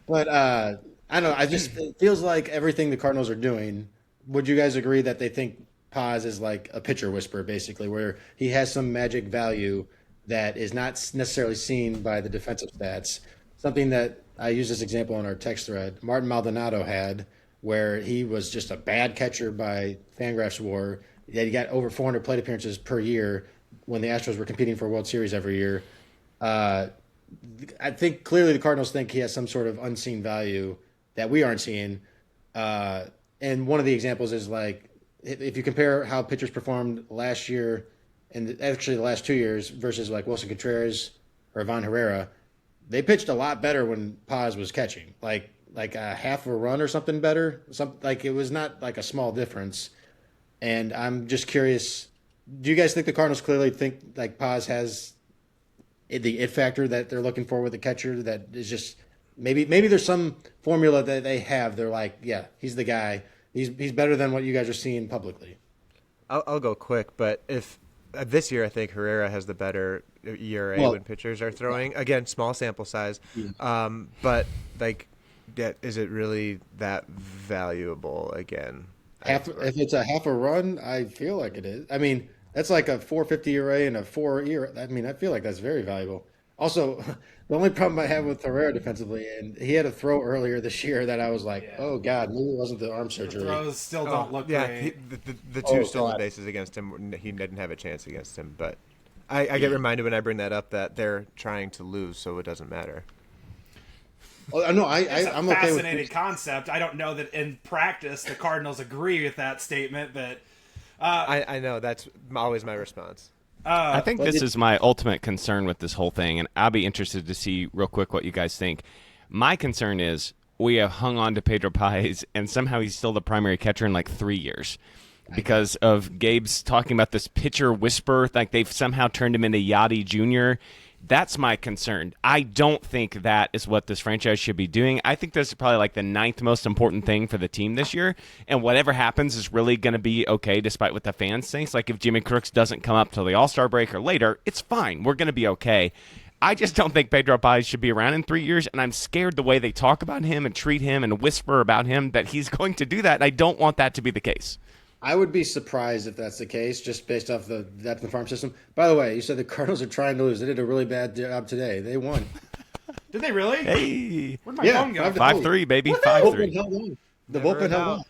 but I don't know. It feels like everything the Cardinals are doing. Would you guys agree that they think Paz is like a pitcher whisperer, basically, where he has some magic value that is not necessarily seen by the defensive stats? Something that I use this example on our text thread, Martin Maldonado had, where he was just a bad catcher by Fangraphs WAR. He got over 400 plate appearances per year when the Astros were competing for a World Series every year. I think clearly the Cardinals think he has some sort of unseen value that we aren't seeing. And one of the examples is if you compare how pitchers performed last year and actually the last 2 years versus Wilson Contreras or Ivan Herrera, they pitched a lot better when Paz was catching, like a half a run or something better. It was not like a small difference. And I'm just curious, do you guys think the Cardinals clearly think Paz has the it factor that they're looking for with a catcher, that is just maybe there's some formula that they have? They're like, yeah, he's the guy. He's better than what you guys are seeing publicly. I'll go quick, but if this year I think Herrera has the better ERA when pitchers are throwing. Again, small sample size, but is it really that valuable? Again, if it's a half a run, I feel like it is. That's like a 4.50 ERA and a 4 ERA. I feel like that's very valuable. Also, the only problem I have with Herrera defensively, and he had a throw earlier this year that I was like, Yeah. oh God, maybe it wasn't the arm The surgery. throws still don't look yeah, great. the two Oh, stolen God. bases against him, he didn't have a chance against him. But I get reminded when I bring that up that they're trying to lose, so it doesn't matter. Oh, no, It's a I'm okay with fascinating concept. I don't know that in practice the Cardinals agree with that statement, but I know that's always my response. I think But this it- is my ultimate concern with this whole thing, and I'll be interested to see real quick what you guys think. My concern is we have hung on to Pedro Paez, and somehow he's still the primary catcher in like 3 years because of Gabe's talking about this pitcher whisper, like they've somehow turned him into Yachty Jr. That's my concern. I don't think that is what this franchise should be doing. I think this is probably like the 9th most important thing for the team this year. And whatever happens is really going to be okay, despite what the fans think. Like if Jimmy Crooks doesn't come up till the All-Star break or later, it's fine. We're going to be okay. I just don't think Pedro Paez should be around in 3 years, and I'm scared the way they talk about him and treat him and whisper about him that he's going to do that, and I don't want that to be the case. I would be surprised if that's the case, just based off the depth of the farm system. By the way, you said the Cardinals are trying to lose. They did a really bad job today. They won. did they really? Hey, Where'd my phone go? 5-3, baby, The bullpen 5-3. held on. The Never bullpen held know. on.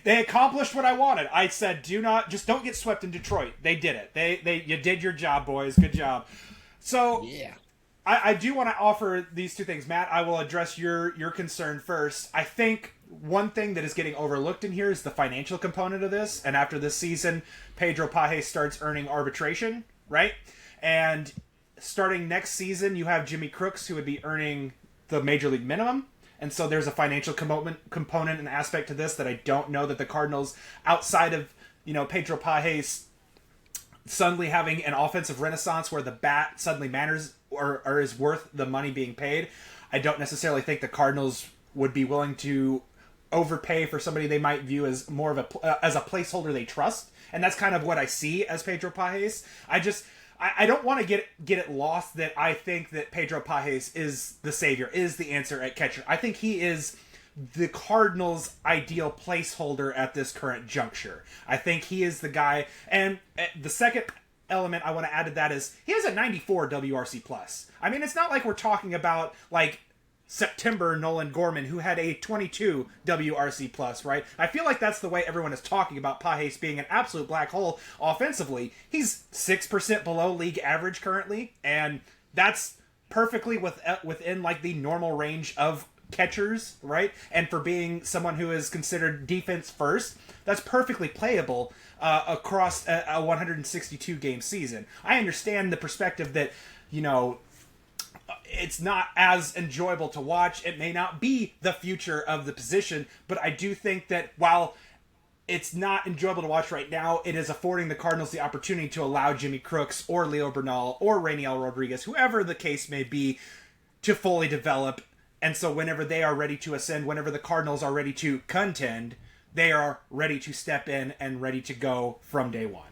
They accomplished what I wanted. I said, don't get swept in Detroit. They did it. You did your job, boys. Good job. So Yeah. I do want to offer these two things, Matt. I will address your concern first. I think one thing that is getting overlooked in here is the financial component of this. And after this season, Pedro Paez starts earning arbitration, right? And starting next season, you have Jimmy Crooks, who would be earning the major league minimum. And so there's a financial component and aspect to this that I don't know that the Cardinals, outside of Pedro Paez suddenly having an offensive renaissance where the bat suddenly matters or is worth the money being paid, I don't necessarily think the Cardinals would be willing to overpay for somebody they might view as more of as a placeholder they trust, and that's kind of what I see as Pedro Paez. I don't want to get it lost that I think that Pedro Paez is the savior, is the answer at catcher. I think he is the Cardinals' ideal placeholder at this current juncture. I think he is the guy, and the second element I want to add to that is he has a 94 WRC plus. I mean, it's not like we're talking about like September Nolan Gorman, who had a 22 WRC plus, right? I feel like that's the way everyone is talking about Paez being an absolute black hole offensively. He's 6% below league average currently, and that's perfectly within like the normal range of catchers, right? And for being someone who is considered defense first, that's perfectly playable across a 162 game season. I understand the perspective that, it's not as enjoyable to watch. It may not be the future of the position, but I do think that while it's not enjoyable to watch right now, it is affording the Cardinals the opportunity to allow Jimmy Crooks or Leo Bernal or Rainiel Rodriguez, whoever the case may be, to fully develop. And so whenever they are ready to ascend, whenever the Cardinals are ready to contend, they are ready to step in and ready to go from day one.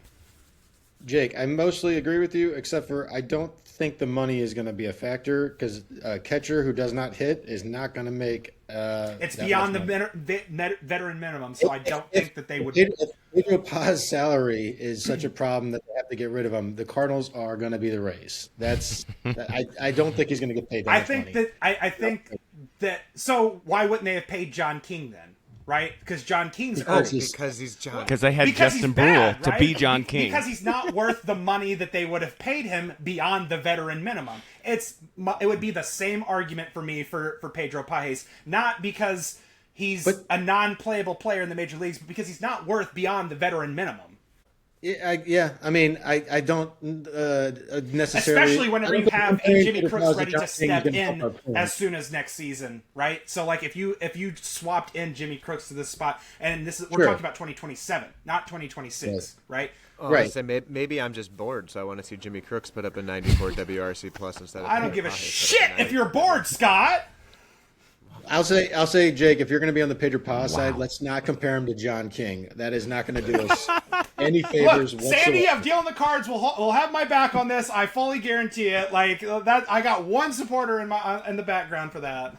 Jake, I mostly agree with you, except for I don't think the money is going to be a factor because a catcher who does not hit is not going to make. It's that beyond much the veteran minimum, so I don't think that they would. If Pedro Paz's salary is such a problem that they have to get rid of him, the Cardinals are going to be the Rays. I don't think he's going to get paid that I much think money. that I think that. So why wouldn't they have paid John King then? Right? Because John King's Because earning. Because he's John. Because they had Because Justin he's bad, Brule to right? be John King. Because he's not worth the money that they would have paid him beyond the veteran minimum. It would be the same argument for me for Pedro Paez, not because he's a non-playable player in the major leagues, but because he's not worth beyond the veteran minimum. I mean, I don't necessarily. Especially whenever I you don't have think a Jimmy Pedro Crooks Paz ready and to John King step is gonna in help our team. as soon as next season, right? So like if you swapped in Jimmy Crooks to this spot, and we're Sure. talking about 2027, not 2026, Yes. right? Right. So maybe I'm just bored, so I want to see Jimmy Crooks put up a 94 WRC plus instead of. I don't give a Paez put shit up a if you're bored, Scott. I'll say, Jake, if you're going to be on the Pedro Paz side, let's not compare him to John King. That is not going to do us any favors Look, whatsoever. Sandy, I'm dealing the cards. We'll have my back on this. I fully guarantee it. Like that, I got one supporter in the background for that.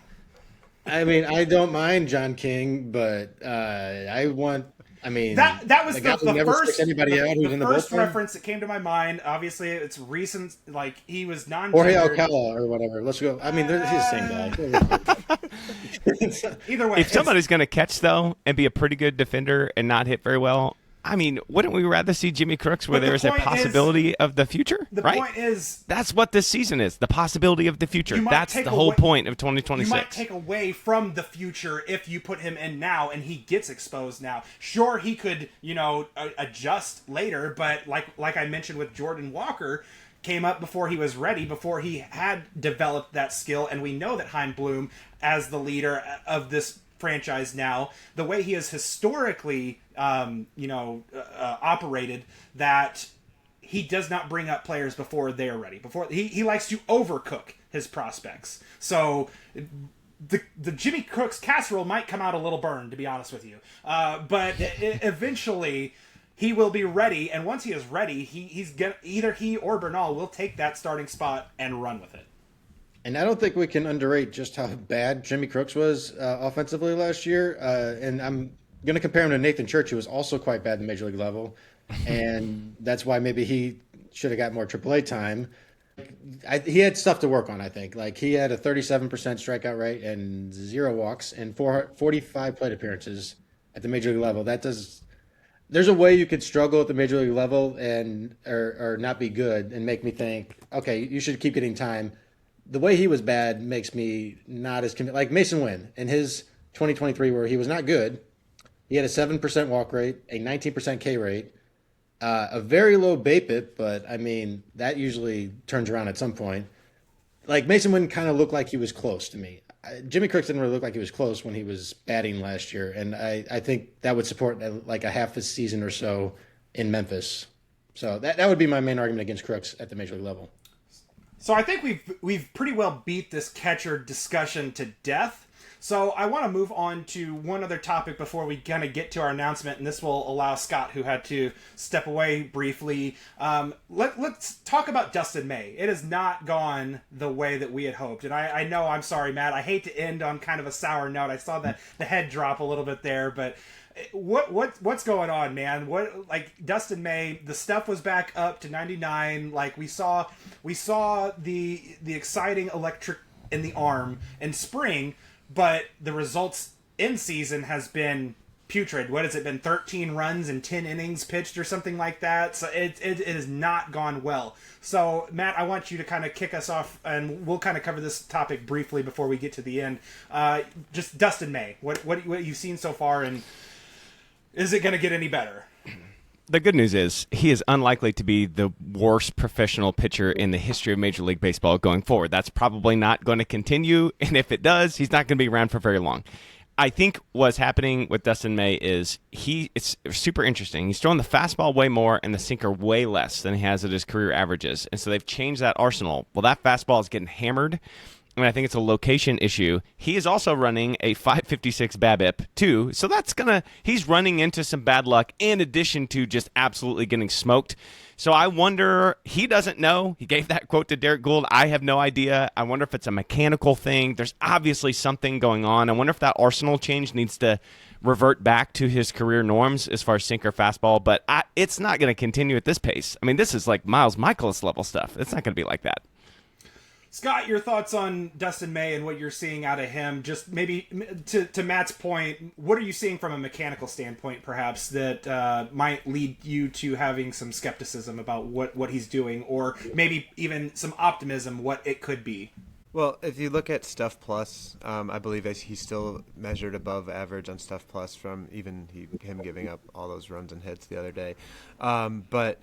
I mean, I don't mind John King, but I want I mean, that was the guy who the never first sticks anybody out who's in the first bullpen. reference that came to my mind. Obviously, it's recent. Like he was Jorge non-gendered. Alcala or whatever. Let's go. I mean, he's the same guy. Either way, If somebody's going to catch, though, and be a pretty good defender and not hit very well, I mean, wouldn't we rather see Jimmy Crooks where But there is a point is- possibility of the future? the right? point is, That's what this season is, the possibility of the future. You might That's take the whole away- point of you 2026. might take away from the future if you put him in now and he gets exposed now. Sure, he could, adjust later, but like I mentioned with Jordan Walker, came up before he was ready, before he had developed that skill, and we know that Hein Bloom, as the leader of this franchise now, the way he has historically, operated, that he does not bring up players before they are ready. Before he likes to overcook his prospects. So the Jimmy Crooks casserole might come out a little burned, to be honest with you. But eventually he will be ready, and once he is ready, either he or Bernal will take that starting spot and run with it. And I don't think we can underrate just how bad Jimmy Crooks was offensively last year. And I'm going to compare him to Nathan Church, who was also quite bad in the major league level. And that's why maybe he should have got more AAA time. He had stuff to work on, I think. Like, he had a 37% strikeout rate and 0 walks and 45 plate appearances at the major league level. There's a way you could struggle at the major league level or not be good and make me think, okay, you should keep getting time. The way he was bad makes me not as convinced. Like Masyn Winn in his 2023, where he was not good, he had a 7% walk rate, a 19% K rate, a very low BAPIP, but I mean, that usually turns around at some point. Like, Masyn Winn kind of looked like he was close to me. Jimmy Crooks didn't really look like he was close when he was batting last year, and I think that would support like a half a season or so in Memphis. So that would be my main argument against Crooks at the major league level. So I think we've pretty well beat this catcher discussion to death. So I want to move on to one other topic before we kind of get to our announcement, and this will allow Scott, who had to step away briefly. Let's talk about Dustin May. It has not gone the way that we had hoped, and I know, I'm sorry, Matt. I hate to end on kind of a sour note. I saw that the head drop a little bit there, but what's going on, man? Dustin May, the stuff was back up to 99. Like, we saw the exciting electric in the arm in spring, but the results in season has been putrid. What has it been? 13 runs and 10 innings pitched or something like that. So it has not gone well. So Matt, I want you to kind of kick us off, and we'll kind of cover this topic briefly before we get to the end. Just Dustin May, what you've seen so far, and is it going to get any better? The good news is he is unlikely to be the worst professional pitcher in the history of Major League Baseball going forward. That's probably not going to continue, and if it does, he's not going to be around for very long. I think what's happening with Dustin May is it's super interesting. He's throwing the fastball way more and the sinker way less than he has at his career averages, and so they've changed that arsenal. Well, that fastball is getting hammered, and I think it's a location issue. He is also running a 556 BABIP too, so he's running into some bad luck in addition to just absolutely getting smoked. So I wonder, he doesn't know. He gave that quote to Derek Gould. I have no idea. I wonder if it's a mechanical thing. There's obviously something going on. I wonder if that arsenal change needs to revert back to his career norms as far as sinker fastball, but it's not going to continue at this pace. I mean, this is like Miles Michaelis level stuff. It's not going to be like that. Scott, your thoughts on Dustin May and what you're seeing out of him? Just maybe to Matt's point, what are you seeing from a mechanical standpoint, perhaps, that might lead you to having some skepticism about what he's doing, or maybe even some optimism what it could be? Well, if you look at Stuff Plus, I believe he's still measured above average on Stuff Plus from even him giving up all those runs and hits the other day. But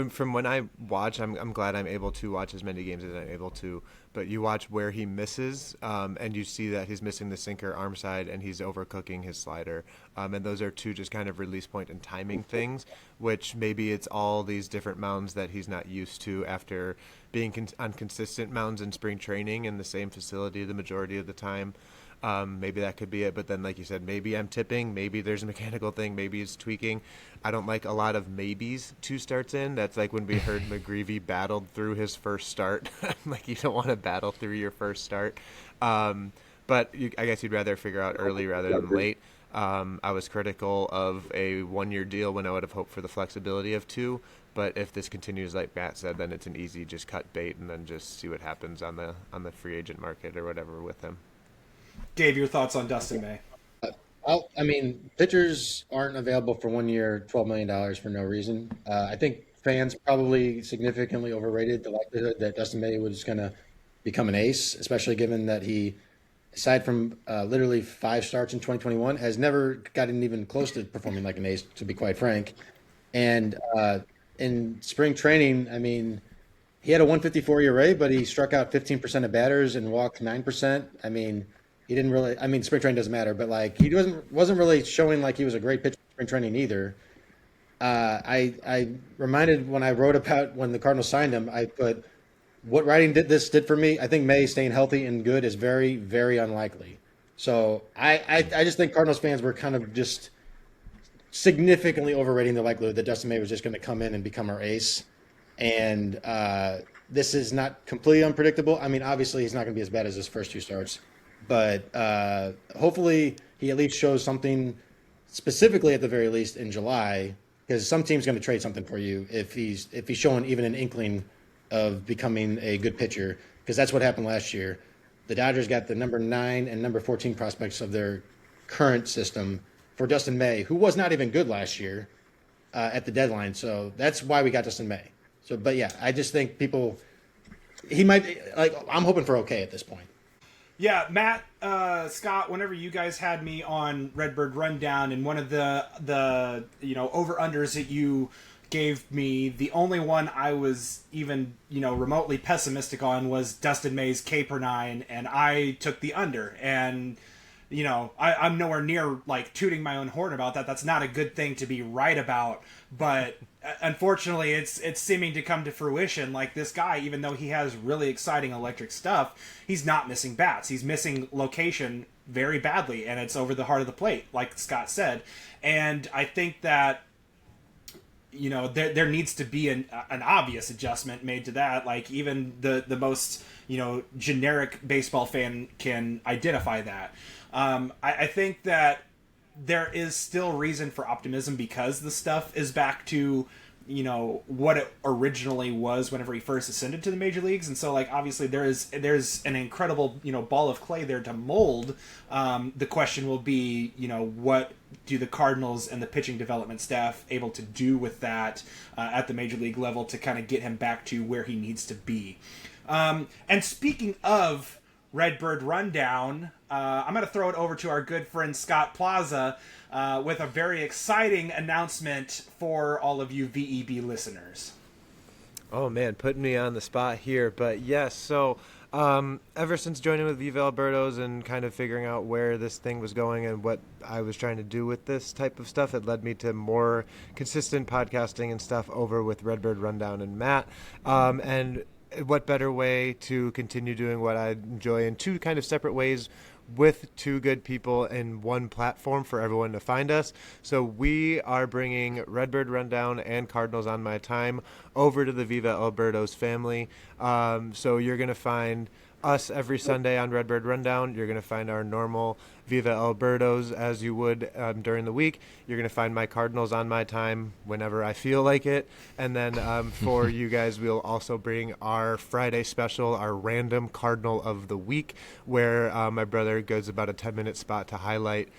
from when I watch, I'm glad I'm able to watch as many games as I'm able to, but you watch where he misses, and you see that he's missing the sinker arm side and he's overcooking his slider. And those are two just kind of release point and timing things, which maybe it's all these different mounds that he's not used to after being on consistent mounds in spring training in the same facility the majority of the time. Maybe that could be it, but then like you said, maybe I'm tipping, maybe there's a mechanical thing, maybe it's tweaking. I don't like a lot of maybes 2 starts in. That's like when we heard McGreevy battled through his first start. Like, you don't want to battle through your first start. but I guess you'd rather figure out early rather than late. I was critical of a 1-year deal when I would have hoped for the flexibility of 2. But if this continues, like Matt said, then it's an easy just cut bait and then just see what happens on the free agent market or whatever with him. Gabe, your thoughts on Dustin May? I mean, pitchers aren't available for 1 year, $12 million for no reason. I think fans probably significantly overrated the likelihood that Dustin May was going to become an ace, especially given that he, aside from literally 5 starts in 2021, has never gotten even close to performing like an ace, to be quite frank. And in spring training, I mean, he had a 154 ERA, but he struck out 15% of batters and walked 9%. I mean, he didn't really. I mean, spring training doesn't matter, but like he wasn't really showing like he was a great pitcher in spring training either. I reminded when I wrote about when the Cardinals signed him, I put what writing did for me. I think May staying healthy and good is very, very unlikely. So I just think Cardinals fans were kind of just significantly overrating the likelihood that Dustin May was just going to come in and become our ace. And this is not completely unpredictable. I mean, obviously he's not going to be as bad as his first 2 starts. But hopefully he at least shows something specifically at the very least in July, because some team's going to trade something for you if he's showing even an inkling of becoming a good pitcher, because that's what happened last year. The Dodgers got the number 9 and number 14 prospects of their current system for Dustin May, who was not even good last year at the deadline. So that's why we got Dustin May. So, but yeah, I just think he might, I'm hoping for okay at this point. Yeah, Matt, Scott, whenever you guys had me on Redbird Rundown, and one of the over-unders that you gave me, the only one I was even, remotely pessimistic on was Dustin May's K per 9, and I took the under. And, I'm nowhere near, like, tooting my own horn about that. That's not a good thing to be right about, but unfortunately it's seeming to come to fruition. Like, this guy, even though he has really exciting electric stuff, he's not missing bats. He's missing location very badly, and it's over the heart of the plate, like Scott said. And I think that there needs to be an obvious adjustment made to that. Like, even the most generic baseball fan can identify that. I think that there is still reason for optimism because the stuff is back to, what it originally was whenever he first ascended to the major leagues. And so, like, obviously there's an incredible, ball of clay there to mold. The question will be, what do the Cardinals and the pitching development staff able to do with that at the major league level to kind of get him back to where he needs to be. And speaking of Redbird Rundown, I'm going to throw it over to our good friend Scott Plaza with a very exciting announcement for all of you VEB listeners. Oh man, putting me on the spot here, but yes, so ever since joining with Viva El Birdos and kind of figuring out where this thing was going and what I was trying to do with this type of stuff, it led me to more consistent podcasting and stuff over with Redbird Rundown and Matt. And what better way to continue doing what I enjoy in 2 kind of separate ways with 2 good people in one platform for everyone to find us. So we are bringing Redbird Rundown and Cardinals on My Time over to the Viva El Birdos family. So you're going to find us every Sunday on Redbird Rundown. You're going to find our normal Viva El Birdos as you would during the week. You're going to find my Cardinals on My Time whenever I feel like it. And then for you guys, we'll also bring our Friday special, our random Cardinal of the week, where my brother goes about a 10-minute spot to highlight.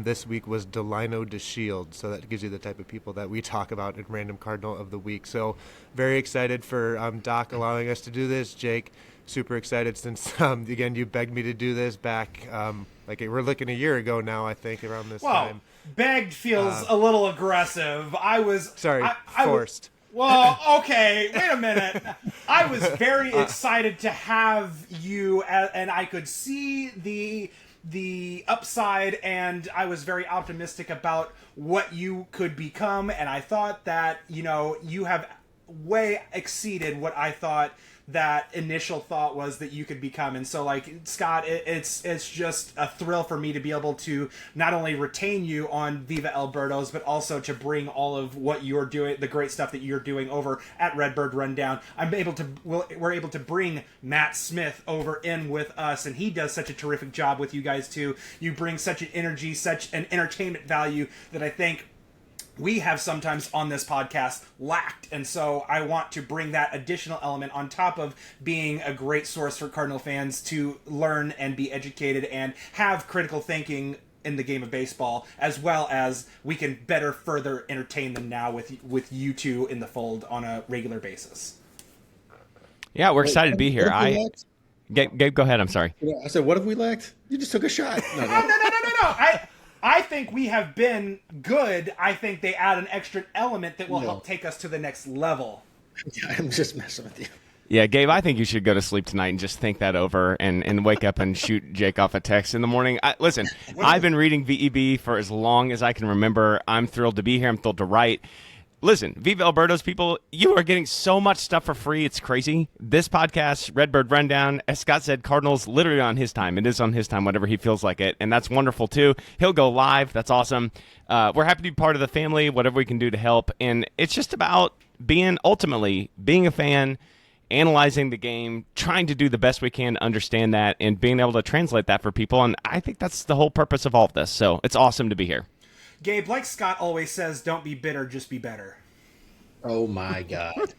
This week was Delino DeShield. So that gives you the type of people that we talk about in Random Cardinal of the Week. So very excited for Doc allowing us to do this. Jake, super excited since, again, you begged me to do this back, we're looking a year ago now, I think, around this time. Begged feels a little aggressive. I was... Sorry, forced. Okay, wait a minute. I was very excited to have you, and I could see the upside, and I was very optimistic about what you could become, and I thought that, you have way exceeded what I thought that initial thought was that you could become. And so, like, Scott, it's just a thrill for me to be able to not only retain you on Viva El Birdos, but also to bring all of what you're doing, the great stuff that you're doing over at Redbird Rundown. We're able to bring Matt Smith over in with us, and he does such a terrific job with you guys too. You bring such an energy, such an entertainment value that I think we have sometimes on this podcast lacked. And so I want to bring that additional element on top of being a great source for Cardinal fans to learn and be educated and have critical thinking in the game of baseball, as well as we can better further entertain them now with you two in the fold on a regular basis. Yeah, we're excited to be here. Gabe, go ahead. I'm sorry. I said, what have we lacked? You just took a shot. No. I think we have been good. I think they add an extra element that will help take us to the next level. I'm just messing with you. Yeah, Gabe, I think you should go to sleep tonight and just think that over and wake up and shoot Jake off a text in the morning. Listen, I've been reading VEB for as long as I can remember. I'm thrilled to be here. I'm thrilled to write. Listen, Viva El Birdos people, you are getting so much stuff for free. It's crazy. This podcast, Redbird Rundown, as Scott said, Cardinals literally on his time. It is on his time, whenever he feels like it, and that's wonderful too. He'll go live. That's awesome. We're happy to be part of the family, whatever we can do to help, and it's just about ultimately being a fan, analyzing the game, trying to do the best we can to understand that, and being able to translate that for people, and I think that's the whole purpose of all of this, so it's awesome to be here. Gabe, like Scott always says, don't be bitter, just be better. Oh my God.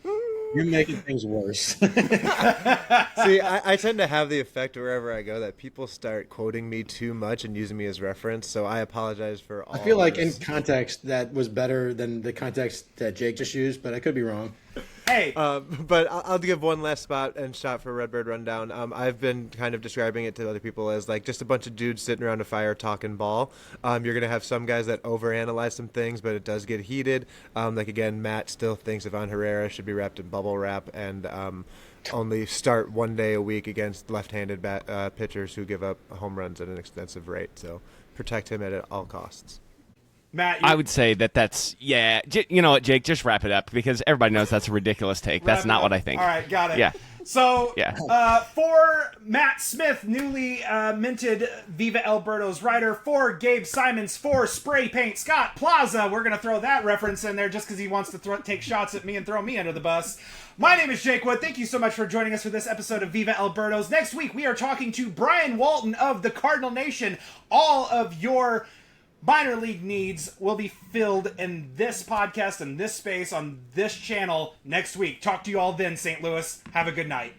You're making things worse. See, I tend to have the effect wherever I go that people start quoting me too much and using me as reference, so I apologize for all I feel like this. in context that was better than the context that Jake just used, but I could be wrong. Hey, but I'll give one last spot and shot for Redbird Rundown. I've been kind of describing it to other people as like just a bunch of dudes sitting around a fire talking ball. You're going to have some guys that overanalyze some things, but it does get heated. Like, again, Matt still thinks Ivan Herrera should be wrapped in bubble wrap and only start one day a week against left-handed pitchers who give up home runs at an extensive rate. So protect him at all costs. Matt, I would say that's, yeah. You know what, Jake? Just wrap it up because everybody knows that's a ridiculous take. That's not what I think. All right, got it. Yeah. So, Yeah. For Matt Smith, newly minted Viva El Birdos writer, for Gabe Simons, for Spray Paint Scott Plaza, we're going to throw that reference in there just because he wants to take shots at me and throw me under the bus. My name is Jake Wood. Thank you so much for joining us for this episode of Viva El Birdos. Next week, we are talking to Brian Walton of the Cardinal Nation. All of your minor league needs will be filled in this podcast and this space on this channel next week. Talk to you all then, St. Louis. Have a good night.